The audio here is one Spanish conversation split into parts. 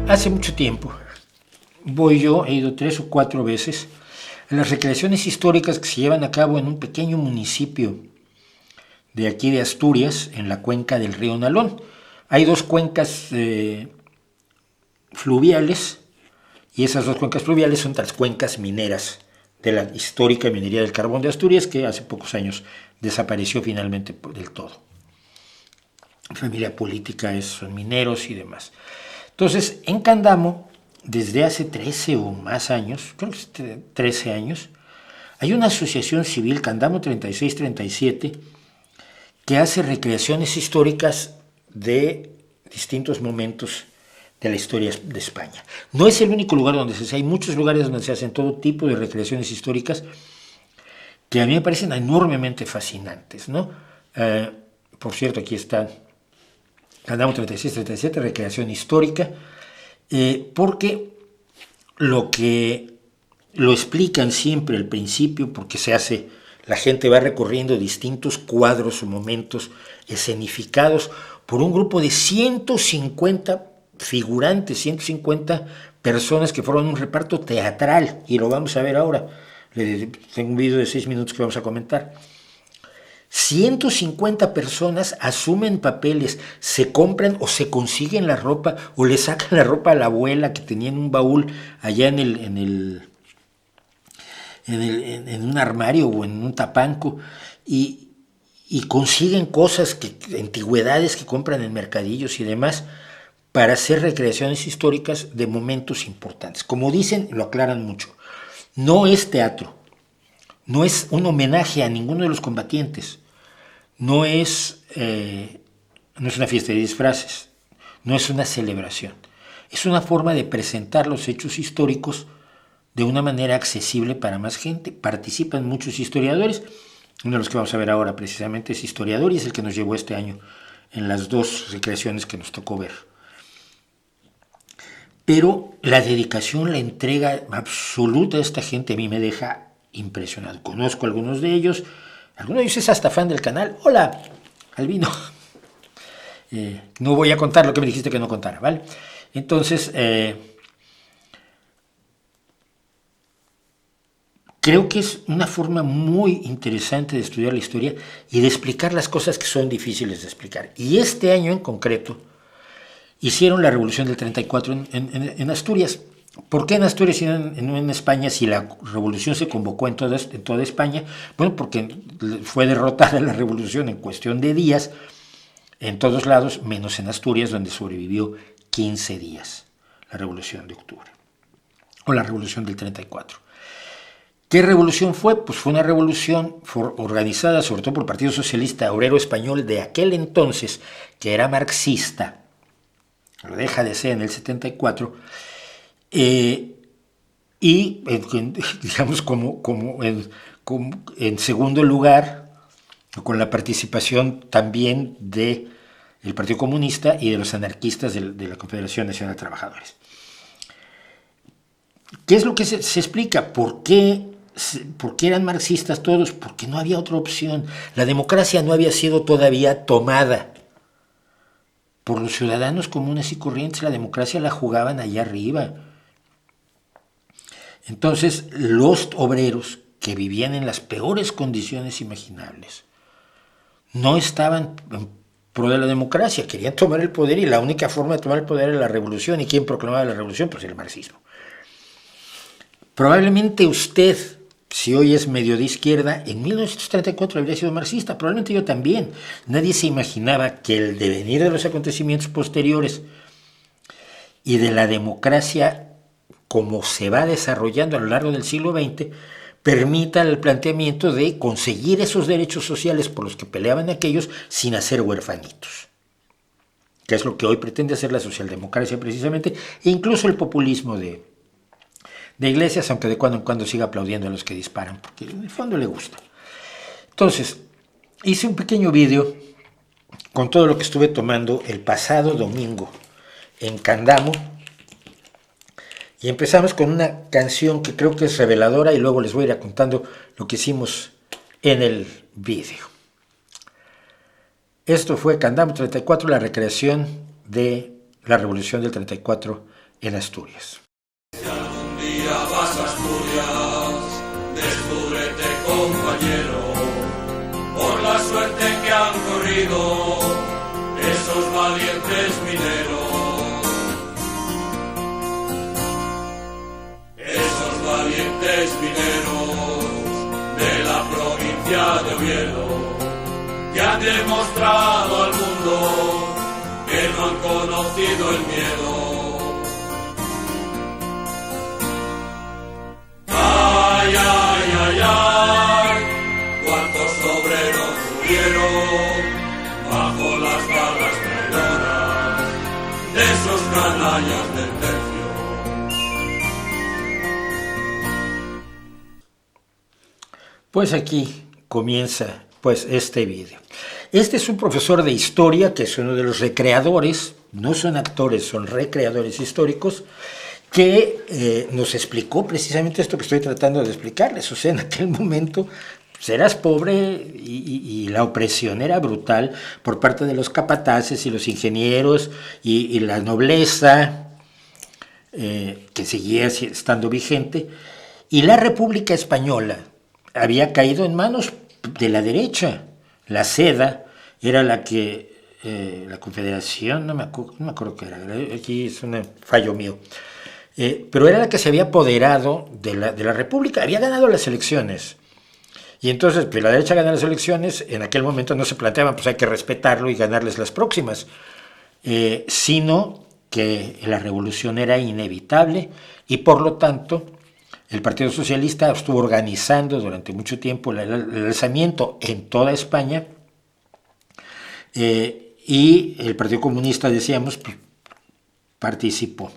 Hace mucho tiempo he ido 3 o 4 veces a las recreaciones históricas que se llevan a cabo en un pequeño municipio de aquí de Asturias, en la cuenca del río Nalón. Hay 2 cuencas fluviales, y esas 2 cuencas fluviales son las cuencas mineras de la histórica minería del carbón de Asturias, que hace pocos años desapareció finalmente del todo. La familia política son mineros y demás. Entonces, en Candamo, desde hace 13 o más años, creo que es 13 años, hay una asociación civil, Candamo 3637, que hace recreaciones históricas de distintos momentos de la historia de España. No es el único lugar donde se hace, hay muchos lugares donde se hacen todo tipo de recreaciones históricas que a mí me parecen enormemente fascinantes, ¿no? Por cierto, aquí está Candamo 3637, recreación histórica, porque lo explican siempre al principio, porque la gente va recorriendo distintos cuadros o momentos escenificados por un grupo de 150 figurantes, 150 personas que forman un reparto teatral, y lo vamos a ver ahora. Tengo un video de 6 minutos que vamos a comentar. 150 personas asumen papeles, se compran o se consiguen la ropa o le sacan la ropa a la abuela que tenía en un baúl allá en un armario o en un tapanco, y consiguen cosas, antigüedades que compran en mercadillos y demás, para hacer recreaciones históricas de momentos importantes. Como dicen, lo aclaran mucho, no es teatro, no es un homenaje a ninguno de los combatientes, no es una fiesta de disfraces, no es una celebración, es una forma de presentar los hechos históricos de una manera accesible para más gente. Participan muchos historiadores, uno de los que vamos a ver ahora precisamente es historiador y es el que nos llevó este año en las 2 recreaciones que nos tocó ver. Pero la dedicación, la entrega absoluta de esta gente a mí me deja impresionado. Conozco a algunos de ellos es hasta fan del canal. Hola, Albino. No voy a contar lo que me dijiste que no contara, ¿vale? Entonces, creo que es una forma muy interesante de estudiar la historia y de explicar las cosas que son difíciles de explicar. Y este año en concreto hicieron la Revolución del 34 en Asturias. ¿Por qué en Asturias y no en España si la revolución se convocó en toda España? Bueno, porque fue derrotada la revolución en cuestión de días en todos lados, menos en Asturias, donde sobrevivió 15 días la revolución de octubre, o la revolución del 34. ¿Qué revolución fue? Pues fue una revolución organizada sobre todo por el Partido Socialista Obrero Español de aquel entonces, que era marxista, lo deja de ser en el 74, digamos como en segundo lugar, con la participación también del Partido Comunista y de los anarquistas de la Confederación Nacional de Trabajadores. ¿Qué es lo que se explica? ¿Por qué eran marxistas todos? Porque no había otra opción. La democracia no había sido todavía tomada por los ciudadanos comunes y corrientes. La democracia la jugaban allá arriba. Entonces, los obreros que vivían en las peores condiciones imaginables no estaban en pro de la democracia, querían tomar el poder y la única forma de tomar el poder era la revolución. ¿Y quién proclamaba la revolución? Pues el marxismo. Probablemente usted, si hoy es medio de izquierda, en 1934 habría sido marxista, probablemente yo también. Nadie se imaginaba que el devenir de los acontecimientos posteriores y de la democracia como se va desarrollando a lo largo del siglo XX, permita el planteamiento de conseguir esos derechos sociales por los que peleaban aquellos sin hacer huerfanitos, que es lo que hoy pretende hacer la socialdemocracia precisamente, e incluso el populismo de Iglesias, aunque de cuando en cuando siga aplaudiendo a los que disparan, porque en el fondo le gusta. Entonces, hice un pequeño vídeo con todo lo que estuve tomando el pasado domingo en Candamo, y empezamos con una canción que creo que es reveladora y luego les voy a ir contando lo que hicimos en el vídeo. Esto fue Candamo 34, la recreación de la Revolución del 34 en Asturias. Si algún día vas a Asturias, descúbrete, compañero, por la suerte que han corrido esos valientes mineros. Esos valientes mineros de la provincia de Oviedo, que han demostrado al mundo que no han conocido el miedo. Ay, ay, ay, ay, cuántos obreros murieron bajo las balas traidoras de esos canallas del tercio. Pues aquí comienza pues este vídeo. Este es un profesor de historia que es uno de los recreadores, no son actores, son recreadores históricos, que nos explicó precisamente esto que estoy tratando de explicarles. O sea, en aquel momento pues, eras pobre y la opresión era brutal por parte de los capataces y los ingenieros y la nobleza que seguía estando vigente. Y la República Española había caído en manos de la derecha. La Seda era la que, la Confederación, no me acuerdo qué era, aquí es un fallo mío, pero era la que se había apoderado de la República, había ganado las elecciones. Y entonces, pues la derecha gana las elecciones, en aquel momento no se planteaban, pues hay que respetarlo y ganarles las próximas, sino que la revolución era inevitable y por lo tanto el Partido Socialista estuvo organizando durante mucho tiempo el alzamiento en toda España y el Partido Comunista, decíamos, pues, participó.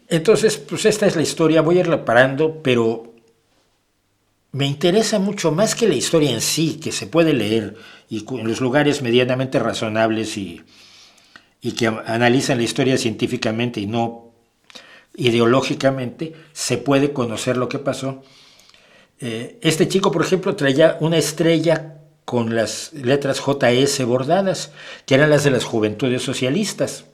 Entonces, pues esta es la historia, voy a irla parando, pero me interesa mucho más que la historia en sí, que se puede leer y en los lugares medianamente razonables y que analizan la historia científicamente y no ideológicamente, se puede conocer lo que pasó. Este chico, por ejemplo, traía una estrella con las letras JS bordadas, que eran las de las juventudes socialistas.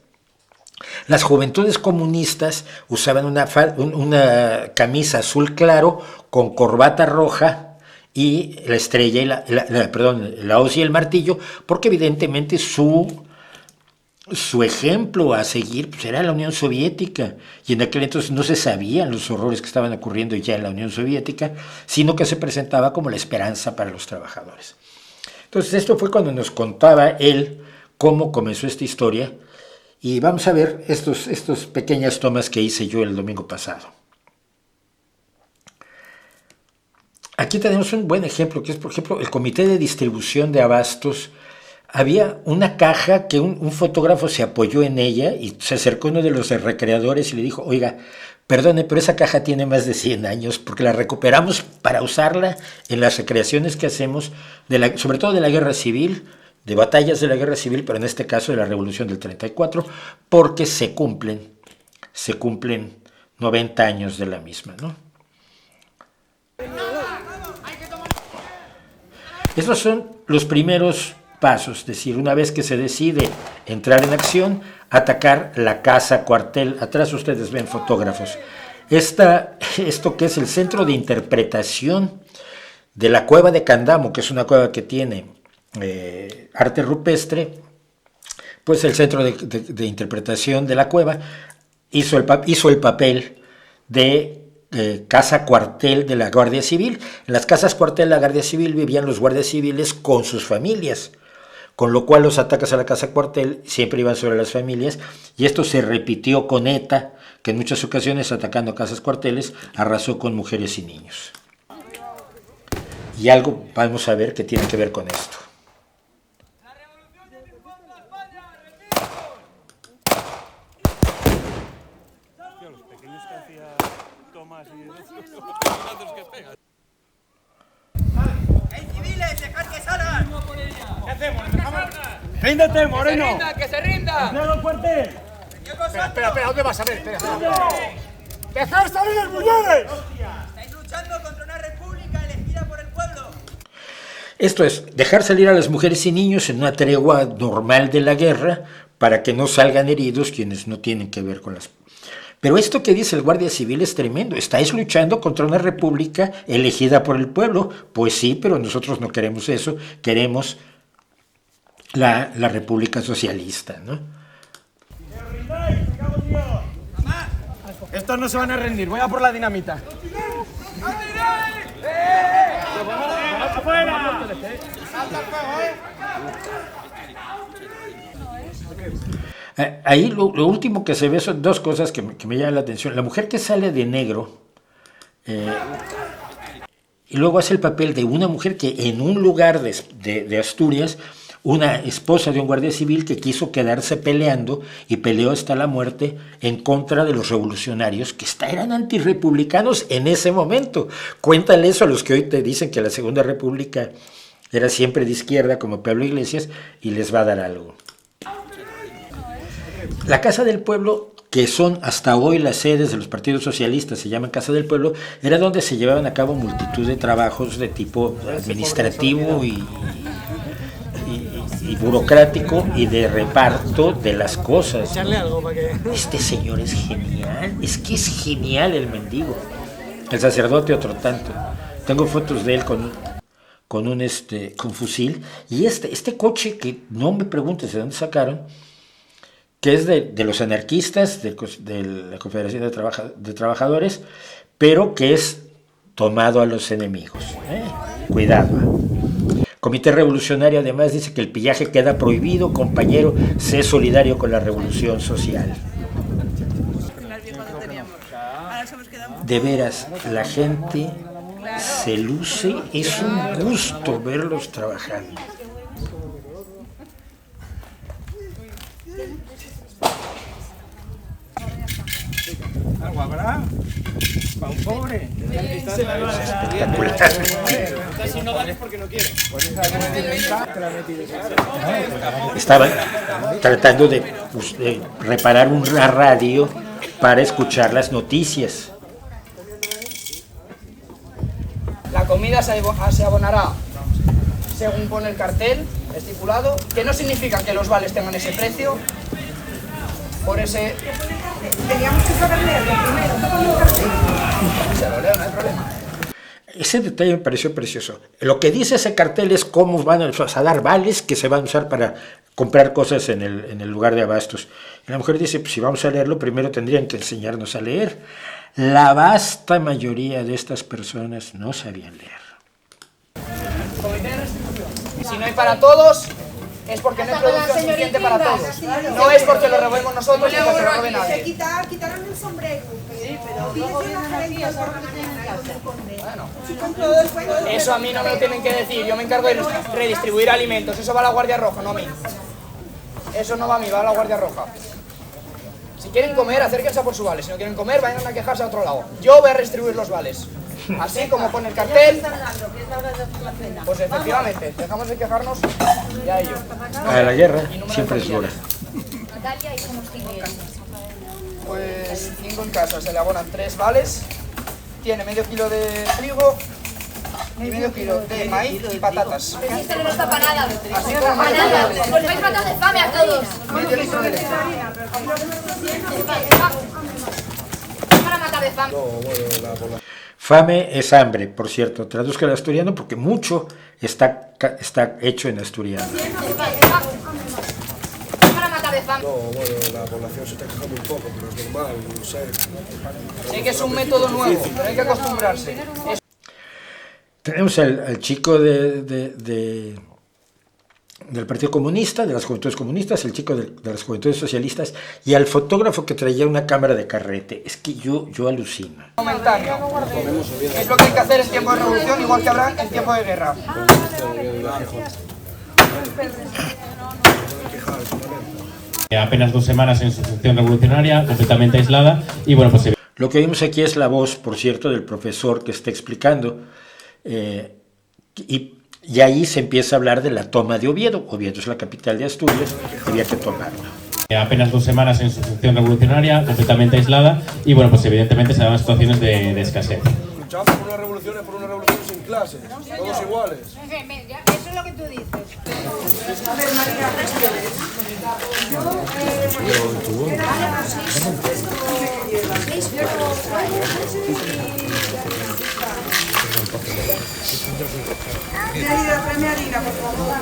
Las juventudes comunistas usaban una camisa azul claro con corbata roja y la estrella y la hoz y el martillo, porque evidentemente su ejemplo a seguir pues era la Unión Soviética, y en aquel entonces no se sabían los horrores que estaban ocurriendo ya en la Unión Soviética, sino que se presentaba como la esperanza para los trabajadores. Entonces esto fue cuando nos contaba él cómo comenzó esta historia, y vamos a ver estos pequeñas tomas que hice yo el domingo pasado. Aquí tenemos un buen ejemplo, que es, por ejemplo, el Comité de Distribución de Abastos. Había una caja que un fotógrafo se apoyó en ella y se acercó uno de los recreadores y le dijo, oiga, perdone, pero esa caja tiene más de 100 años porque la recuperamos para usarla en las recreaciones que hacemos, sobre todo de la Guerra Civil, de batallas de la Guerra Civil, pero en este caso de la Revolución del 34, porque se cumplen 90 años de la misma, ¿no? Estos son los primeros pasos, es decir, una vez que se decide entrar en acción, atacar la casa cuartel. Atrás ustedes ven fotógrafos. Esto que es el centro de interpretación de la cueva de Candamo, que es una cueva que tiene arte rupestre, pues el centro de interpretación de la cueva hizo el papel de casa cuartel de la Guardia Civil. En las casas cuartel de la Guardia Civil vivían los guardias civiles con sus familias, con lo cual los ataques a la casa cuartel siempre iban sobre las familias, y esto se repitió con ETA, que en muchas ocasiones, atacando casas cuarteles, arrasó con mujeres y niños. Y algo vamos a ver que tiene que ver con esto. ¡Ríndete, Moreno! ¡Que se rinda! ¡Entrado fuerte! Espera, ¿dónde vas? A ver, espera. ¡Dejar salir las mujeres! Estáis luchando contra una república elegida por el pueblo. Esto es, dejar salir a las mujeres y niños en una tregua normal de la guerra, para que no salgan heridos quienes no tienen que ver con las... Pero esto que dice el Guardia Civil es tremendo. Estáis luchando contra una república elegida por el pueblo. Pues sí, pero nosotros no queremos eso. Queremos la república socialista, ¿no? Estos no se van a rendir. Voy a por la dinamita. Ahí lo último que se ve son dos cosas que me llaman la atención. La mujer que sale de negro y luego hace el papel de una mujer que en un lugar de Asturias, una esposa de un guardia civil que quiso quedarse peleando y peleó hasta la muerte en contra de los revolucionarios que eran antirrepublicanos en ese momento. Cuéntale eso a los que hoy te dicen que la Segunda República era siempre de izquierda como Pablo Iglesias y les va a dar algo. La Casa del Pueblo, que son hasta hoy las sedes de los partidos socialistas, se llaman Casa del Pueblo, era donde se llevaban a cabo multitud de trabajos de tipo administrativo y burocrático y de reparto de las cosas. Este señor es genial, es que es genial el mendigo. El sacerdote otro tanto. Tengo fotos de él con fusil, y este coche que no me preguntes de dónde sacaron, que es de los anarquistas, de la Confederación de Trabajadores, pero que es tomado a los enemigos. Cuidado. Comité Revolucionario además dice que el pillaje queda prohibido, compañero, sé solidario con la revolución social. De veras, la gente se luce, es un gusto verlos trabajando. Agua habrá para un pobre. Espectacular. Si no vales porque no quieren. Estaban tratando de reparar una radio para escuchar las noticias. La comida se abonará según pone el cartel estipulado, que no significa que los vales tengan ese precio. Por ese... Teníamos que saber leerlo primero. Se lo leo, no hay problema. Ese detalle me pareció precioso. Lo que dice ese cartel es cómo van a dar vales que se van a usar para comprar cosas en el lugar de abastos. Y la mujer dice, pues si vamos a leerlo, primero tendrían que enseñarnos a leer. La vasta mayoría de estas personas no sabían leer. Si no hay para todos, es porque no hay producción suficiente para todos. No es porque lo robemos nosotros ni porque lo robe nadie. Quitaron el sombrero. Sí, pero luego vienen aquí a por la mañana. Bueno, eso a mí no me lo tienen que decir. Yo me encargo de redistribuir alimentos. Eso va a la Guardia Roja, no a mí. Eso no va a mí, va a la Guardia Roja. Si quieren comer, acérquense a por su vale. Si no quieren comer, vayan a quejarse a otro lado. Yo voy a redistribuir los vales. Así como pone el cartel. Pues efectivamente, dejamos de quejarnos ya ello. A la guerra siempre es dura. Pues 5 en casa, se le abonan 3 vales. Tiene medio kilo de trigo y medio kilo de maíz y patatas. Esto no está para nada. Así como medio Para nada. kilo de Pues vais matando de fame a todos. medio litro de leche. Para matar de fame. Fame es hambre, por cierto. Traduzca al asturiano porque mucho está hecho en asturiano. Para matar de fame. No, bueno, la población se está quejando un poco, pero es normal, no sé. Sé que es un método nuevo, pero hay que acostumbrarse. Tenemos al chico del Partido Comunista, de las Juventudes Comunistas, el chico de las Juventudes Socialistas y al fotógrafo que traía una cámara de carrete. Es que yo alucino. Momentáneo. Es lo que hay que hacer en tiempo de revolución, igual que habrá en tiempo de guerra. Apenas 2 semanas en su función revolucionaria, completamente aislada, y bueno, pues... Lo que vimos aquí es la voz, por cierto, del profesor que está explicando, y ahí se empieza a hablar de la toma de Oviedo. Oviedo es la capital de Asturias, había que tomarlo. Apenas 2 semanas en su función revolucionaria, completamente aislada, y bueno, pues evidentemente se daban situaciones de escasez. Luchamos por una revolución sin clases, todos iguales. Eso lo que tú dices. A ver, María, tráeme harina, por favor.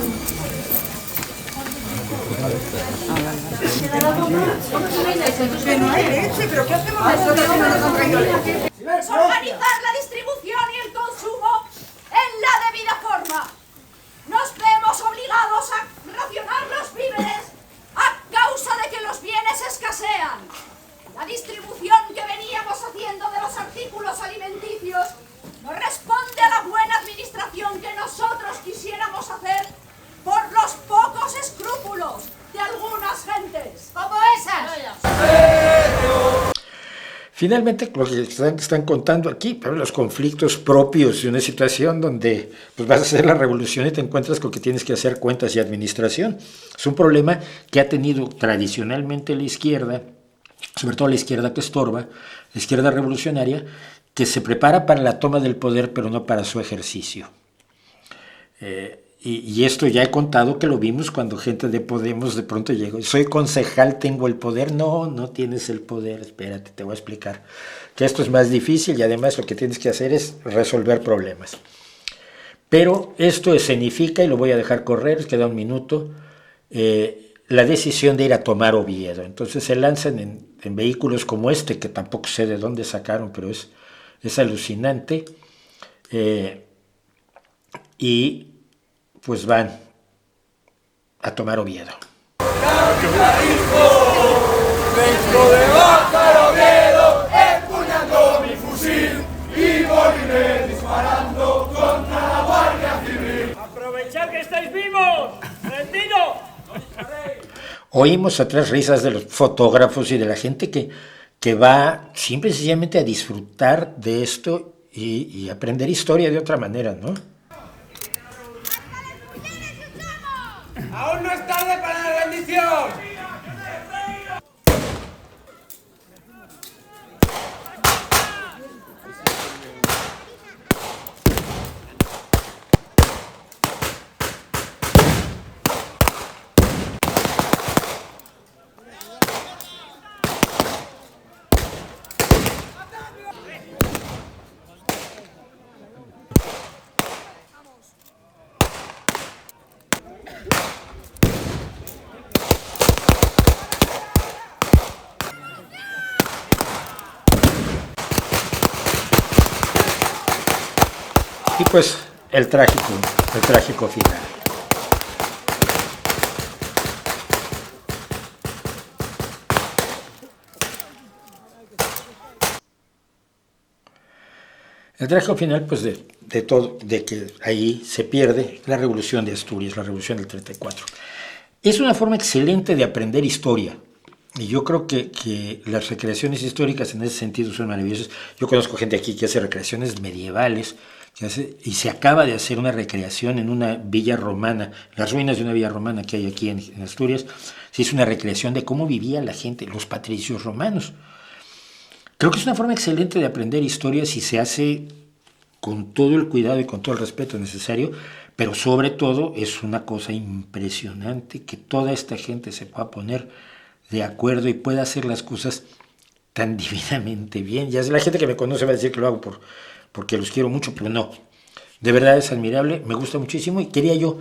Que no hay leche, pero ¿qué hacemos nosotros si no nos han traído leche? Organizar la distribución y el consumo en la debida forma. Nos vemos obligados a racionar los víveres a causa de que los bienes escasean. La distribución que veníamos haciendo de los artículos alimenticios no responde a la buena administración que nosotros quisiéramos hacer por los pocos escrúpulos de algunas gentes, como esas. Finalmente, lo que están contando aquí, los conflictos propios de una situación donde pues, vas a hacer la revolución y te encuentras con que tienes que hacer cuentas y administración. Es un problema que ha tenido tradicionalmente la izquierda, sobre todo la izquierda que estorba, la izquierda revolucionaria, que se prepara para la toma del poder, pero no para su ejercicio. Y esto ya he contado que lo vimos cuando gente de Podemos de pronto llegó. Soy concejal, tengo el poder. No, no tienes el poder. Espérate, te voy a explicar. Que esto es más difícil y además lo que tienes que hacer es resolver problemas. Pero esto escenifica, y lo voy a dejar correr, queda un minuto, la decisión de ir a tomar Oviedo. Entonces se lanzan en vehículos como este, que tampoco sé de dónde sacaron, pero es alucinante. Y pues van a tomar Oviedo. Vengo de bajar Oviedo, empuñando mi fusil y moriré disparando contra la Guardia Civil. ¡Aprovechad que estáis vivos! ¡Rendido! Oímos atrás risas de los fotógrafos y de la gente que va simple y sencillamente a disfrutar de esto y aprender historia de otra manera, ¿no? ¡Aún no es tarde para la rendición! Y pues el trágico final. El trágico final, pues de todo, de que ahí se pierde la revolución de Asturias, la revolución del 34. Es una forma excelente de aprender historia. Y yo creo que las recreaciones históricas en ese sentido son maravillosas. Yo conozco gente aquí que hace recreaciones medievales, y se acaba de hacer una recreación en una villa romana, las ruinas de una villa romana que hay aquí en Asturias. Se hizo una recreación de cómo vivía la gente, los patricios romanos. Creo que es una forma excelente de aprender historia si se hace con todo el cuidado y con todo el respeto necesario, pero sobre todo es una cosa impresionante que toda esta gente se pueda poner de acuerdo y pueda hacer las cosas tan divinamente bien. Ya la gente que me conoce va a decir que lo hago porque los quiero mucho, pero no. De verdad es admirable, me gusta muchísimo y tenía yo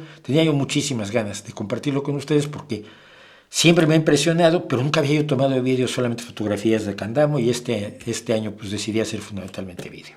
muchísimas ganas de compartirlo con ustedes porque siempre me ha impresionado, pero nunca había yo tomado vídeo, solamente fotografías de Candamo y este año pues decidí hacer fundamentalmente vídeo.